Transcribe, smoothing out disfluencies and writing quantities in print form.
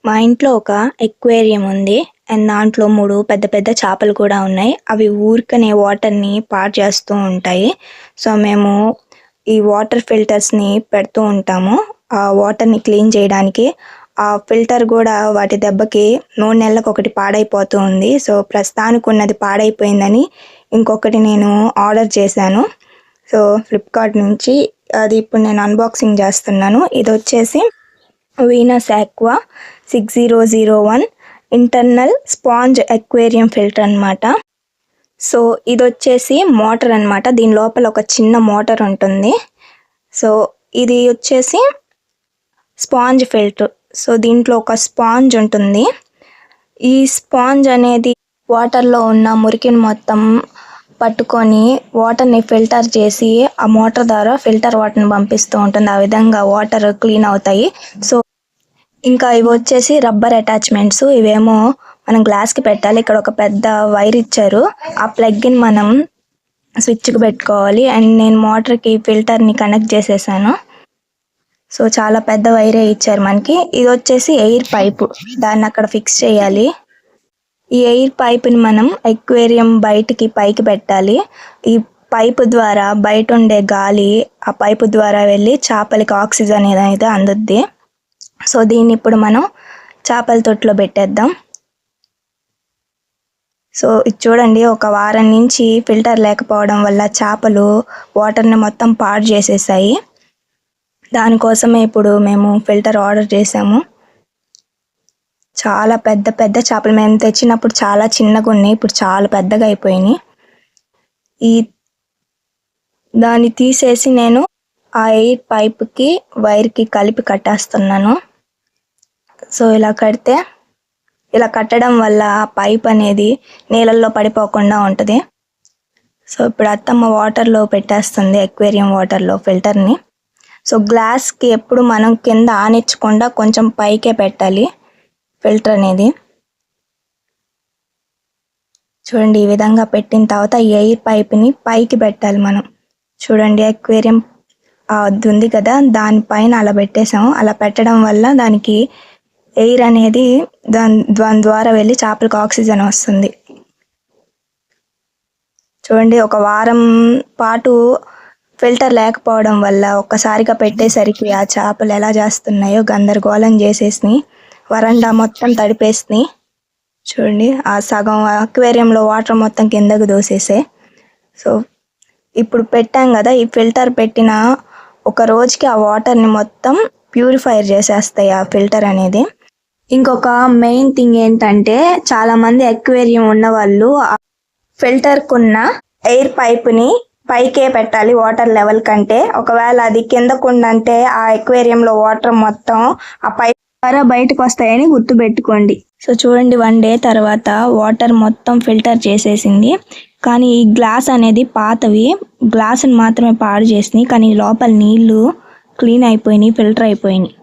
మా ఇంట్లో ఒక ఎక్వేరియం ఉంది. అండ్ దాంట్లో 3 పెద్ద పెద్ద చేపలు కూడా ఉన్నాయి. అవి ఊరికనే వాటర్‌ని పాడు చేస్తూ ఉంటాయి. సో, మేము ఈ వాటర్ ఫిల్టర్స్‌ని పెడుతూ ఉంటాము. ఆ వాటర్‌ని క్లీన్ చేయడానికి. ఆ ఫిల్టర్ గూడా వాటి దెబ్బకి 3 నెలలకొకటి పాడైపోతూ ఉంది. సో, ప్రస్తుతానికున్నది పాడైపోయిందని ఇంకొకటి నేను ఆర్డర్ చేశాను. సో, ఫ్లిప్‌కార్ట్ నుంచి అది ఇప్పుడు నేను అన్బాక్సింగ్ చేస్తున్నాను. ఇదొచ్చేసి Venus aqua 6001 internal sponge aquarium filter అనమాట. సో ఇదొచ్చేసి మోటార్ అనమాట. దీని లోపల ఒక చిన్న మోటార్ ఉంటుంది. సో ఇది వచ్చేసి స్పాంజ్ ఫిల్టర్. సో దీంట్లో ఒక స్పాంజ్ ఉంటుంది. ఈ స్పాంజ్ అనేది వాటర్లో ఉన్న మురికిని మొత్తం పట్టుకొని వాటర్ని ఫిల్టర్ చేసి ఆ మోటార్ ద్వారా ఫిల్టర్ వాటర్ని పంపిస్తూ ఉంటుంది. ఆ విధంగా వాటర్ క్లీన్ అవుతాయి. సో ఇంకా ఇవి వచ్చేసి రబ్బర్ అటాచ్మెంట్స్. ఇవేమో మనం గ్లాస్కి పెట్టాలి. ఇక్కడ ఒక పెద్ద వైర్ ఇచ్చారు. ఆ ప్లగ్ని మనం స్విచ్కి పెట్టుకోవాలి. అండ్ నేను మోటార్కి ఫిల్టర్ని కనెక్ట్ చేసేసాను. సో చాలా పెద్ద వైరే ఇచ్చారు మనకి. ఇది వచ్చేసి ఎయిర్ పైపు, దాన్ని అక్కడ ఫిక్స్ చేయాలి. ఈ ఎయిర్ పైప్ని మనం ఎక్వేరియం బయటికి పైకి పెట్టాలి. ఈ పైపు ద్వారా బయట ఉండే గాలి ఆ పైపు ద్వారా వెళ్ళి చేపలకి ఆక్సిజన్ అనేది అందుద్ది. సో దీన్ని ఇప్పుడు మనం చేపల తొట్టులో పెట్టేద్దాం. సో ఇది చూడండి, ఒక వారం నుంచి ఫిల్టర్ లేకపోవడం వల్ల చేపలు వాటర్ని మొత్తం పాడు చేసేసాయి. దానికోసమే ఇప్పుడు మేము ఫిల్టర్ ఆర్డర్ చేసాము. చాలా పెద్ద పెద్ద చేపలు, మేము తెచ్చినప్పుడు చాలా చిన్నగా ఉన్నాయి, ఇప్పుడు చాలా పెద్దగా అయిపోయినాయి. దాన్ని తీసేసి నేను ఆ ఎయిర్ పైప్కి వైర్కి కలిపి కట్టేస్తున్నాను. సో ఇలా కట్టడం వల్ల ఆ పైప్ అనేది నీళ్ళల్లో పడిపోకుండా ఉంటుంది. సో ఇప్పుడు అత్తమ్మ వాటర్లో పెట్టేస్తుంది, ఎక్వేరియం వాటర్లో ఫిల్టర్ని. సో గ్లాస్కి ఎప్పుడు మనం కింద ఆనించకుండా కొంచెం పైకే పెట్టాలి ఫిల్టర్ అనేది. చూడండి, ఈ విధంగా పెట్టిన తర్వాత ఈ ఎయిర్ పైప్ని పైకి పెట్టాలి మనం. చూడండి, ఎక్వేరియం అది ఉంది కదా, దానిపైన అలా పెట్టేసాము. అలా పెట్టడం వల్ల దానికి ఎయిర్ అనేది దాని ద్వారా వెళ్ళి చేపలకు ఆక్సిజన్ వస్తుంది. చూడండి, ఒక వారం పాటు ఫిల్టర్ లేకపోవడం వల్ల ఒక్కసారిగా పెట్టేసరికి ఆ చేపలు ఎలా చేస్తున్నాయో గందరగోళం చేసేసినాయి. వరండా మొత్తం తడిపేసినాయి. చూడండి, ఆ సగం అక్వేరియంలో వాటర్ మొత్తం కిందకు దోసేసాయి. సో ఇప్పుడు పెట్టాం కదా, ఈ ఫిల్టర్ పెట్టిన ఒక రోజుకి ఆ వాటర్ని మొత్తం ప్యూరిఫైర్ చేసేస్తాయి ఆ ఫిల్టర్ అనేది. ఇంకొక మెయిన్ థింగ్ ఏంటంటే, చాలామంది అక్వేరియం ఉన్న వాళ్ళు ఫిల్టర్కున్న ఎయిర్ పైప్ని పైకే పెట్టాలి వాటర్ లెవెల్ కంటే. ఒకవేళ అది కిందకుందంటే ఆ అక్వేరియంలో వాటర్ మొత్తం ఆ పైప్ ద్వారా బయటకు వస్తాయని గుర్తుపెట్టుకోండి. సో చూడండి, 1 డే తర్వాత వాటర్ మొత్తం ఫిల్టర్ చేసేసింది. కానీ ఈ గ్లాస్ అనేది పాతవి, గ్లాసుని మాత్రమే పాడు చేసినాయి. కానీ లోపల నీళ్లు క్లీన్ అయిపోయినాయి, ఫిల్టర్ అయిపోయినాయి.